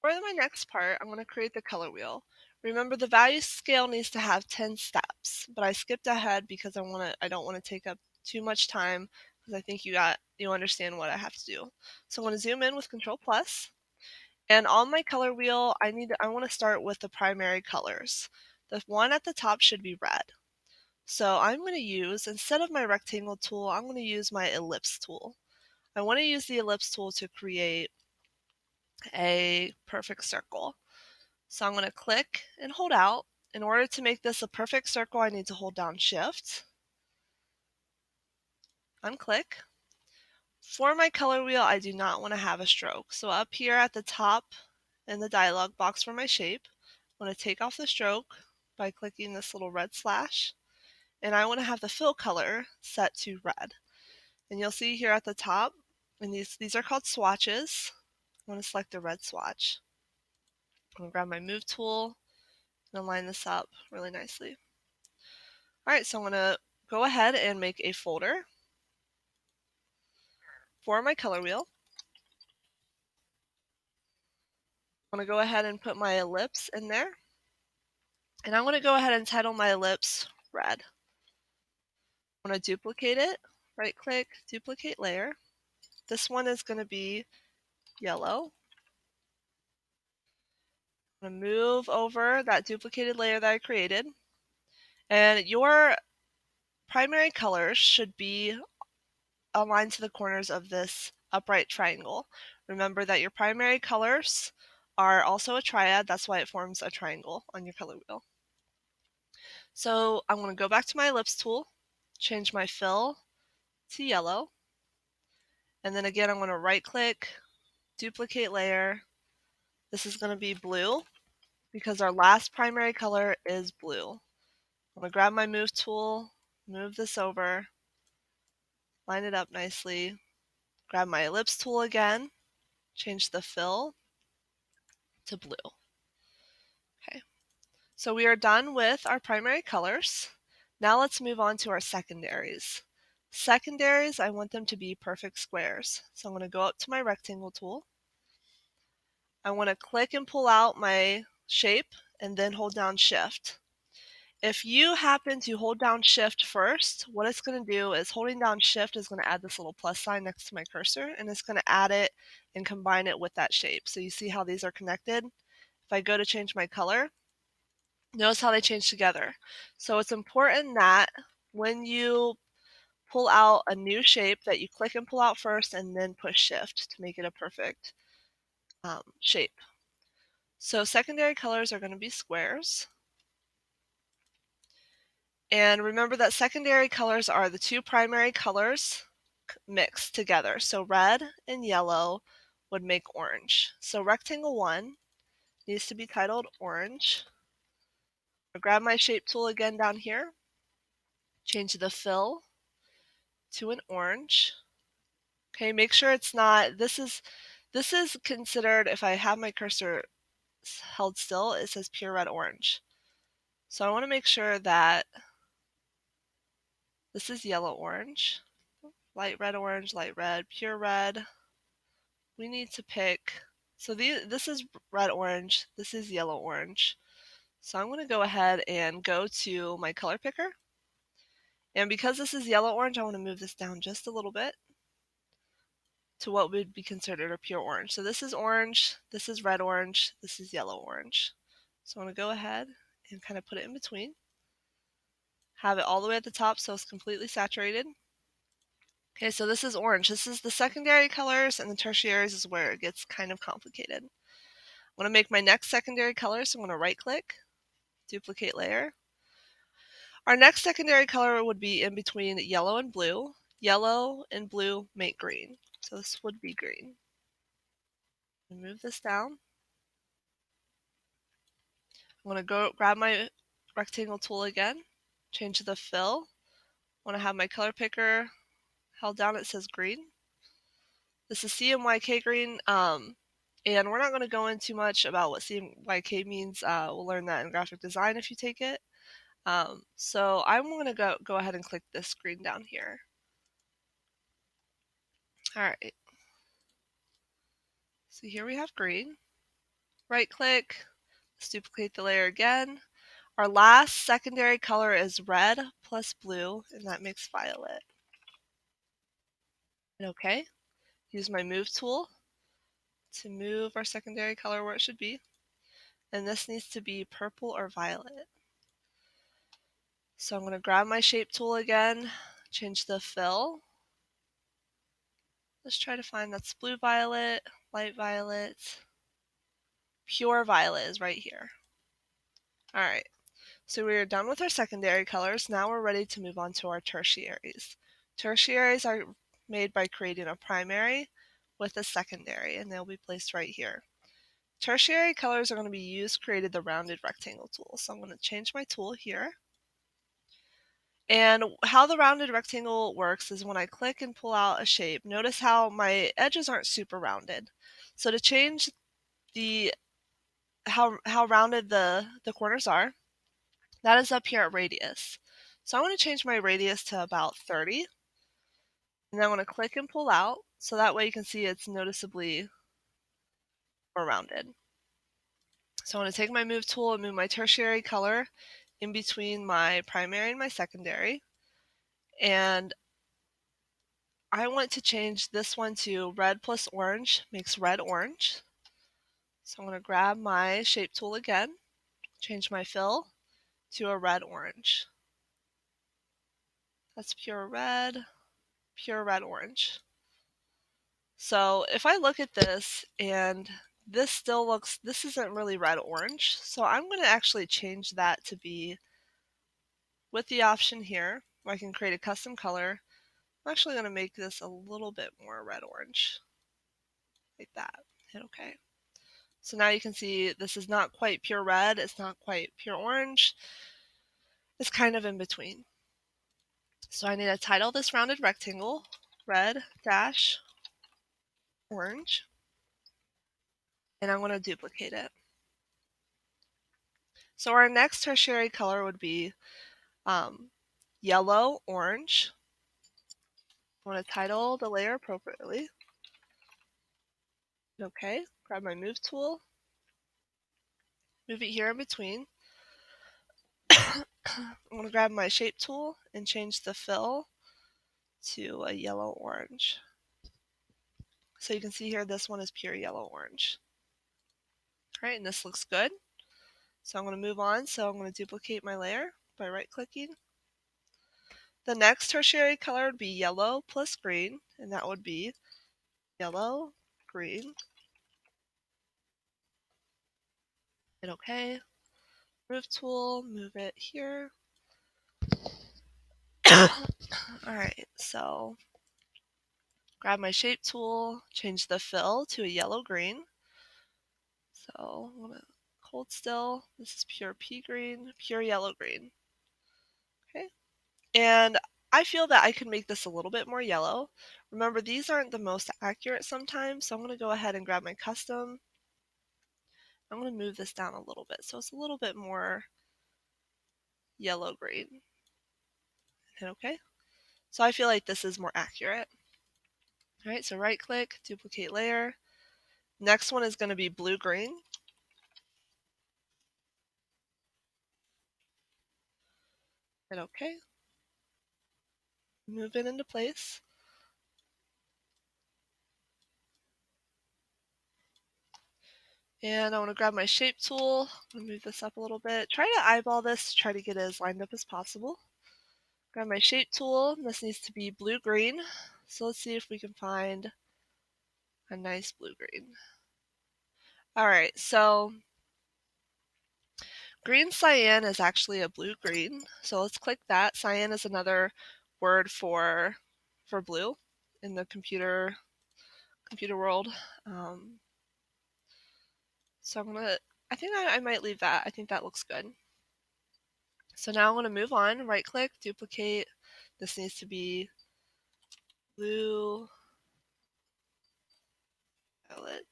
For my next part, I'm going to create the color wheel. Remember, the value scale needs to have 10 steps, but I skipped ahead because I don't want to take up too much time because I think you understand what I have to do. So I'm going to zoom in with Control Plus. And on my color wheel, I want to start with the primary colors. The one at the top should be red. So I'm going to use, instead of my rectangle tool, I'm going to use my ellipse tool. I want to use the ellipse tool to create a perfect circle. So I'm going to click and hold out. In order to make this a perfect circle, I need to hold down Shift, unclick. For my color wheel, I do not want to have a stroke. So up here at the top in the dialog box for my shape, I want to take off the stroke by clicking this little red slash. And I want to have the fill color set to red. And you'll see here at the top, and these are called swatches. I want to select the red swatch. I'm going to grab my move tool and line this up really nicely. Alright, so I'm going to go ahead and make a folder for my color wheel. I'm going to go ahead and put my ellipse in there. And I'm going to go ahead and title my ellipse red. I'm going to duplicate it, right click, duplicate layer. This one is going to be yellow. I'm going to move over that duplicated layer that I created. And your primary colors should be aligned to the corners of this upright triangle. Remember that your primary colors are also a triad, that's why it forms a triangle on your color wheel. So I'm going to go back to my ellipse tool, change my fill to yellow, and then again I'm going to right click, duplicate layer. This is going to be blue because our last primary color is blue. I'm going to grab my move tool, move this over, line it up nicely, grab my ellipse tool again, change the fill to blue. Okay, so we are done with our primary colors. Now let's move on to our secondaries. Secondaries, I want them to be perfect squares. So I'm going to go up to my rectangle tool. I want to click and pull out my shape and then hold down Shift. If you happen to hold down Shift first, what it's going to do is holding down Shift is going to add this little plus sign next to my cursor, and it's going to add it and combine it with that shape. So you see how these are connected? If I go to change my color, notice how they change together. So it's important that when you pull out a new shape that you click and pull out first and then push Shift to make it a perfect shape. So secondary colors are going to be squares. And remember that secondary colors are the two primary colors mixed together. So red and yellow would make orange. So rectangle 1 needs to be titled orange. I'll grab my shape tool again down here, change the fill to an orange. Okay, make sure it's not, this is considered, if I have my cursor held still, it says pure red orange. So I want to make sure that this is yellow orange, light red orange, light red, pure red. We need to pick, so this is red orange, this is yellow orange. So I'm going to go ahead and go to my color picker. And because this is yellow orange, I want to move this down just a little bit to what would be considered a pure orange. So this is orange, this is red orange, this is yellow orange. So I want to go ahead and kind of put it in between. Have it all the way at the top so it's completely saturated. Okay, so this is orange. This is the secondary colors, and the tertiaries is where it gets kind of complicated. I want to make my next secondary color, so I'm going to right click, duplicate layer. Our next secondary color would be in between yellow and blue. Yellow and blue make green. So this would be green. Move this down. I'm going to go grab my rectangle tool again, change the fill. I want to have my color picker held down, it says green. This is CMYK green, and we're not going to go into much about what CMYK means. We'll learn that in graphic design if you take it. So I'm going to go ahead and click this green down here. All right. So here we have green. Right click, let's duplicate the layer again. Our last secondary color is red plus blue, and that makes violet. And okay, use my move tool to move our secondary color where it should be. And this needs to be purple or violet. So I'm going to grab my shape tool again, change the fill. Let's try to find that's blue violet, light violet, pure violet is right here. All right, so we're done with our secondary colors. Now we're ready to move on to our tertiaries. Tertiaries are made by creating a primary with a secondary, and they'll be placed right here. Tertiary colors are going to be used to create the rounded rectangle tool. So I'm going to change my tool here. And how the rounded rectangle works is when I click and pull out a shape, notice how my edges aren't super rounded. So to change the how rounded the corners are, that is up here at radius. So I'm going to change my radius to about 30. And then I'm going to click and pull out, so that way you can see it's noticeably more rounded. So I'm going to take my move tool and move my tertiary color in between my primary and my secondary. And I want to change this one to red plus orange makes red orange. So I'm going to grab my shape tool again, change my fill to a red orange. That's pure red orange. So if I look at this and this isn't really red orange, so I'm going to actually change that to be, with the option here where I can create a custom color, I'm actually going to make this a little bit more red orange, like that. Hit OK. So now you can see this is not quite pure red, it's not quite pure orange, it's kind of in between. So I need to title this rounded rectangle red dash orange, and I'm going to duplicate it. So our next tertiary color would be yellow orange. I want to title the layer appropriately. Okay, grab my move tool, move it here in between. I'm going to grab my shape tool and change the fill to a yellow orange. So you can see here this one is pure yellow orange. All right, and this looks good. So I'm going to move on. So I'm going to duplicate my layer by right clicking. The next tertiary color would be yellow plus green, and that would be yellow, green. Hit OK. Move tool, move it here. Alright, so grab my shape tool, change the fill to a yellow green. So I'm going to hold still. This is pure pea green, pure yellow green. Okay. And I feel that I can make this a little bit more yellow. Remember, these aren't the most accurate sometimes, so I'm going to go ahead and grab my custom. I'm going to move this down a little bit so it's a little bit more yellow green. Hit OK. So I feel like this is more accurate. All right, so right click, duplicate layer. Next one is going to be blue green. Hit OK. Move it into place. And I want to grab my shape tool and move this up a little bit. Try to eyeball this to try to get it as lined up as possible. Grab my shape tool. This needs to be blue-green. So let's see if we can find a nice blue-green. All right, so green cyan is actually a blue-green. So let's click that. Cyan is another word for blue in the computer world. So I think I might leave that. I think that looks good. So now I'm going to move on, right click, duplicate. This needs to be blue, violet.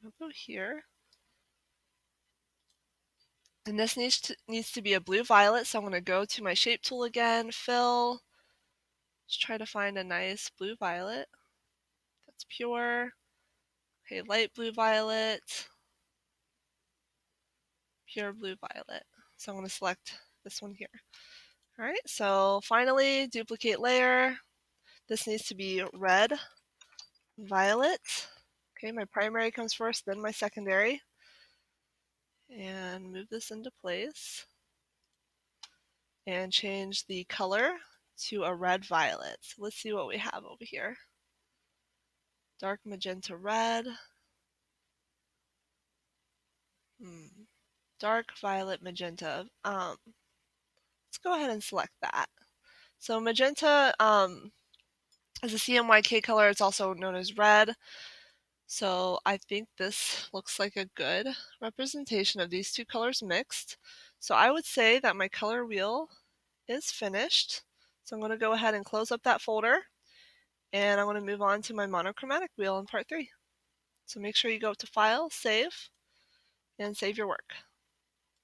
I'll go here. And this needs to be a blue violet, so I'm going to go to my shape tool again, fill. Just try to find a nice blue violet. That's pure. Okay, light blue violet, pure blue violet. So I'm going to select this one here. All right, so finally, duplicate layer. This needs to be red, violet. Okay, my primary comes first, then my secondary. And move this into place. And change the color to a red violet. So let's see what we have over here. Dark magenta red. Dark violet magenta. Let's go ahead and select that. So magenta is a CMYK color. It's also known as red. So I think this looks like a good representation of these two colors mixed. So I would say that my color wheel is finished. So I'm going to go ahead and close up that folder, and I'm going to move on to my monochromatic wheel in part 3. So make sure you go to File, Save, and save your work.